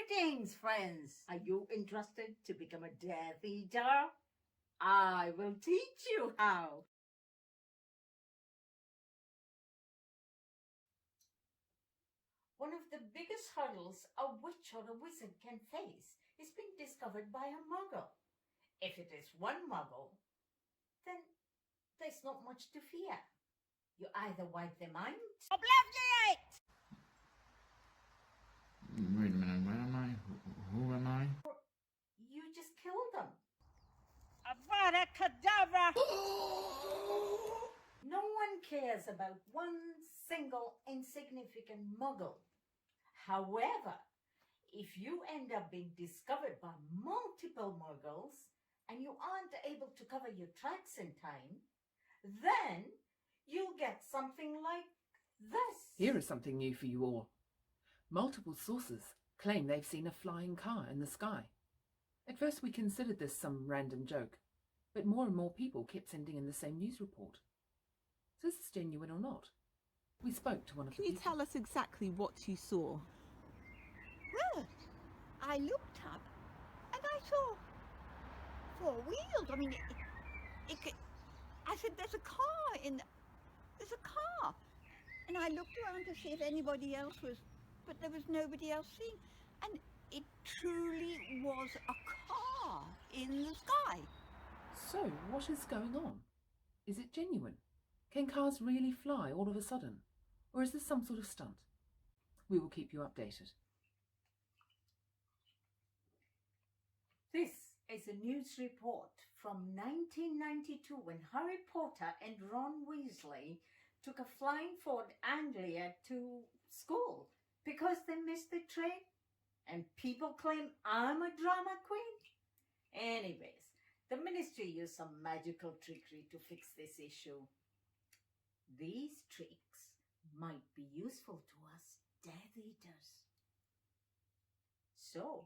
Greetings, friends. Are you interested to become a Death Eater? I will teach you how. One of the biggest hurdles a witch or a wizard can face is being discovered by a muggle. If it is one muggle, then there's not much to fear. You either wipe their mind... Obliviate! Wait a minute, where am I? Who am I? Or you just kill them. Avada Kedavra! No one cares about one single insignificant muggle. However, if you end up being discovered by multiple muggles and you aren't able to cover your tracks in time, then you'll get something like this. Here is something new for you all. Multiple sources claim they've seen a flying car in the sky. At first we considered this some random joke, but more and more people kept sending in the same news report. So is this genuine or not? We spoke to one of the people. Can you tell us exactly what you saw? Well, I looked up and I saw 4 wheels. I mean, I said, there's a car. And I looked around to see if anybody else was, but there was nobody else seen. And it truly was a car in the sky. So what is going on? Is it genuine? Can cars really fly all of a sudden? Or is this some sort of stunt? We will keep you updated. This is a news report from 1992 when Harry Potter and Ron Weasley took a flying Ford Anglia to school because they missed the train, and people claim I'm a drama queen. Anyways, the ministry used some magical trickery to fix this issue. These tricks might be useful to us Death Eaters. So,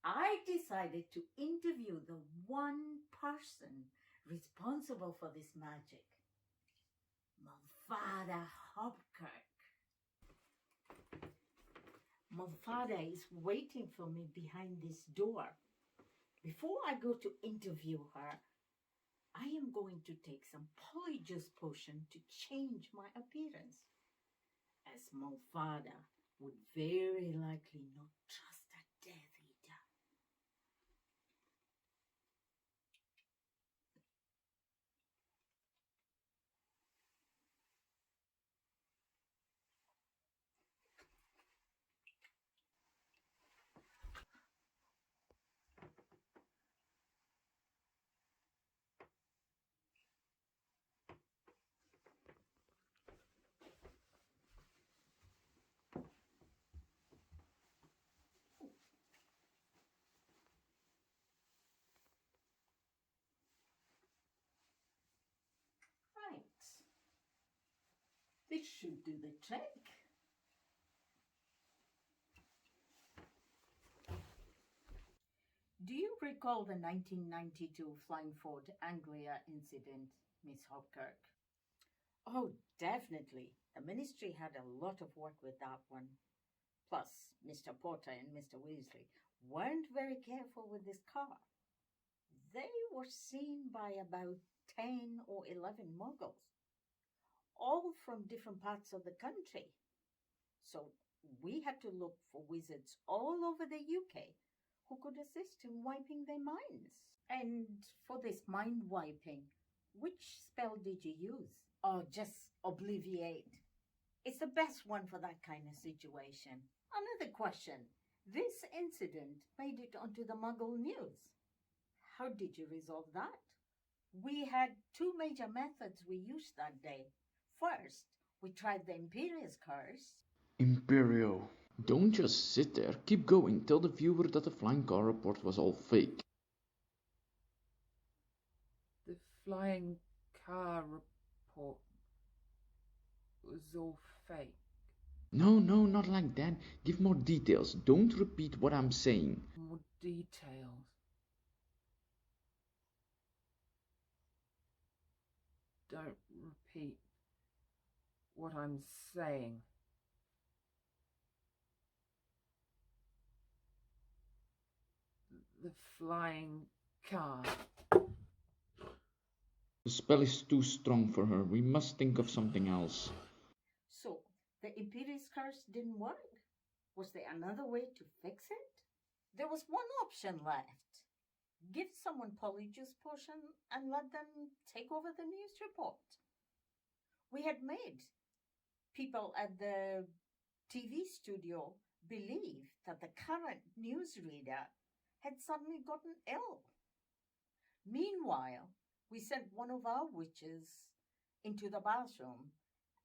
I decided to interview the one person responsible for this magic, Mafalda Hopkirk. Mafalda is waiting for me behind this door. Before I go to interview her, I am going to take some polyjuice potion to change my appearance, as Mafalda would very likely not trust a Death Eater. This should do the trick. Do you recall the 1992 Flying Ford Anglia incident, Miss Hopkirk? Oh, definitely. The ministry had a lot of work with that one. Plus, Mr. Potter and Mr. Weasley weren't very careful with this car. They were seen by about 10 or 11 muggles, all from different parts of the country. So we had to look for wizards all over the UK who could assist in wiping their minds. And for this mind wiping, which spell did you use? Oh, just obliviate. It's the best one for that kind of situation. Another question. This incident made it onto the Muggle news. How did you resolve that? We had 2 major methods we used that day. First, we tried the Imperius curse. Imperio. Don't just sit there. Keep going. Tell the viewer that the flying car report was all fake. The flying car report was all fake. No, not like that. Give more details. Don't repeat what I'm saying. More details. Don't repeat what I'm saying. The flying car. The spell is too strong for her. We must think of something else. So, the Imperius curse didn't work? Was there another way to fix it? There was one option left. Give someone Polyjuice potion and let them take over the news report. We had made people at the TV studio believe that the current newsreader had suddenly gotten ill. Meanwhile, we sent one of our witches into the bathroom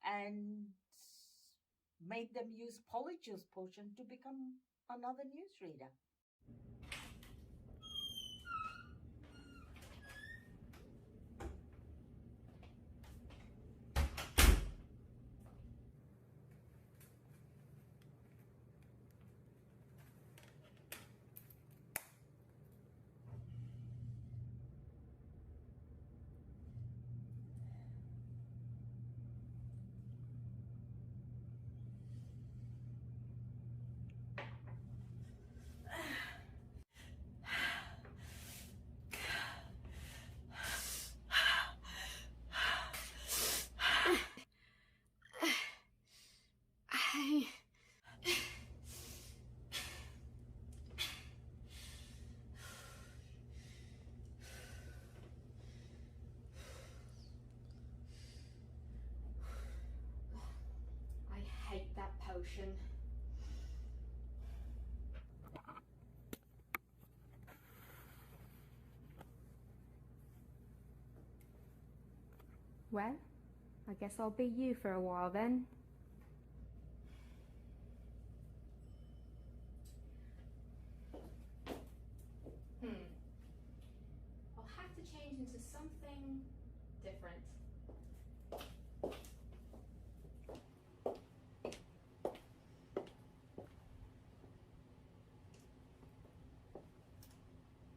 and made them use Polyjuice potion to become another newsreader. I hate that potion. Well, I guess I'll be you for a while then. I'll have to change into something different.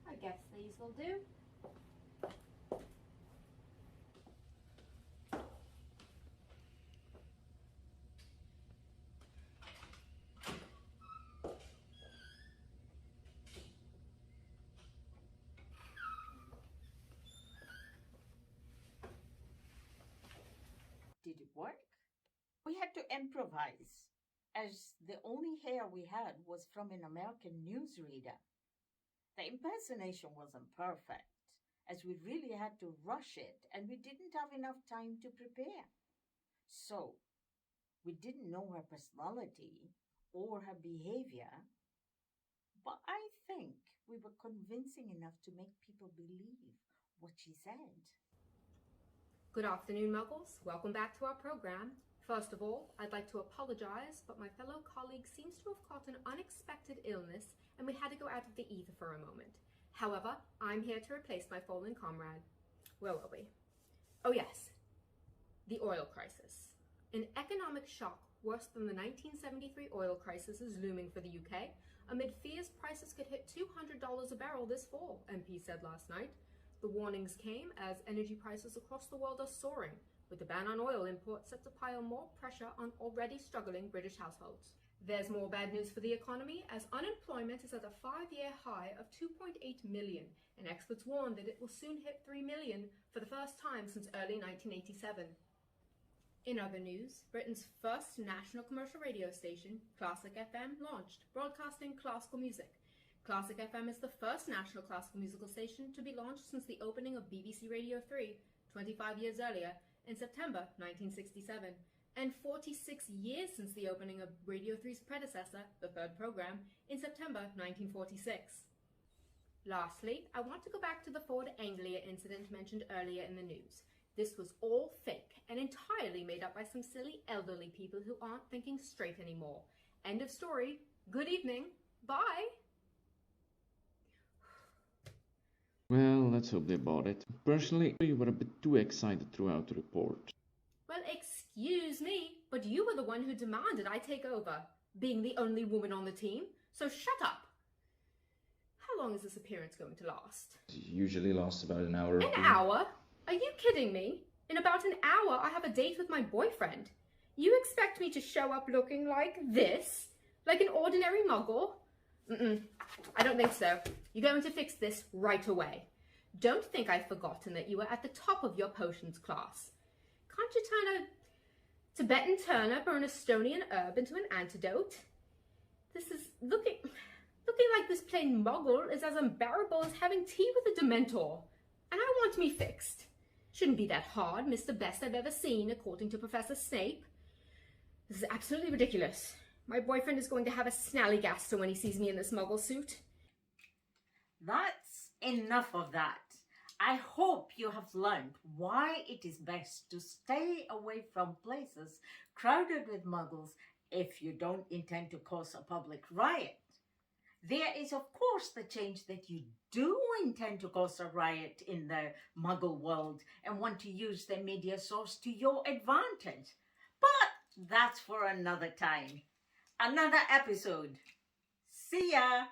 I guess these will do. Did it work? We had to improvise, as the only hair we had was from an American newsreader. The impersonation wasn't perfect, as we really had to rush it and we didn't have enough time to prepare. So, we didn't know her personality or her behavior, but I think we were convincing enough to make people believe what she said. Good afternoon, Muggles. Welcome back to our program. First of all, I'd like to apologize, but my fellow colleague seems to have caught an unexpected illness and we had to go out of the ether for a moment. However, I'm here to replace my fallen comrade. Where were we? Oh yes, the oil crisis. An economic shock worse than the 1973 oil crisis is looming for the UK, amid fears prices could hit $200 a barrel this fall, MP said last night. The warnings came as energy prices across the world are soaring, with the ban on oil imports set to pile more pressure on already struggling British households. There's more bad news for the economy, as unemployment is at a 5-year high of 2.8 million, and experts warn that it will soon hit 3 million for the first time since early 1987. In other news, Britain's first national commercial radio station, Classic FM, launched, broadcasting classical music. Classic FM is the first national classical musical station to be launched since the opening of BBC Radio 3, 25 years earlier, in September 1967, and 46 years since the opening of Radio 3's predecessor, the third program, in September 1946. Lastly, I want to go back to the Ford Anglia incident mentioned earlier in the news. This was all fake and entirely made up by some silly elderly people who aren't thinking straight anymore. End of story. Good evening. Bye. Well, let's hope they bought it. Personally, you were a bit too excited throughout the report. Well, excuse me, but you were the one who demanded I take over, being the only woman on the team, so shut up. How long is this appearance going to last? It usually lasts about an hour. An hour? Are you kidding me? In about an hour, I have a date with my boyfriend. You expect me to show up looking like this? Like an ordinary muggle? I don't think so. You're going to fix this right away. Don't think I've forgotten that you were at the top of your potions class. Can't you turn a Tibetan turnip or an Estonian herb into an antidote? This is looking like this plain Muggle is as unbearable as having tea with a Dementor. And I want me fixed. Shouldn't be that hard, Mr. Best I've ever seen, according to Professor Snape. This is absolutely ridiculous. My boyfriend is going to have a snallygaster when he sees me in this Muggle suit. That's enough of that. I hope you have learned why it is best to stay away from places crowded with Muggles if you don't intend to cause a public riot. There is, of course, the change that you do intend to cause a riot in the Muggle world and want to use the media source to your advantage. But that's for another time. Another episode. See ya!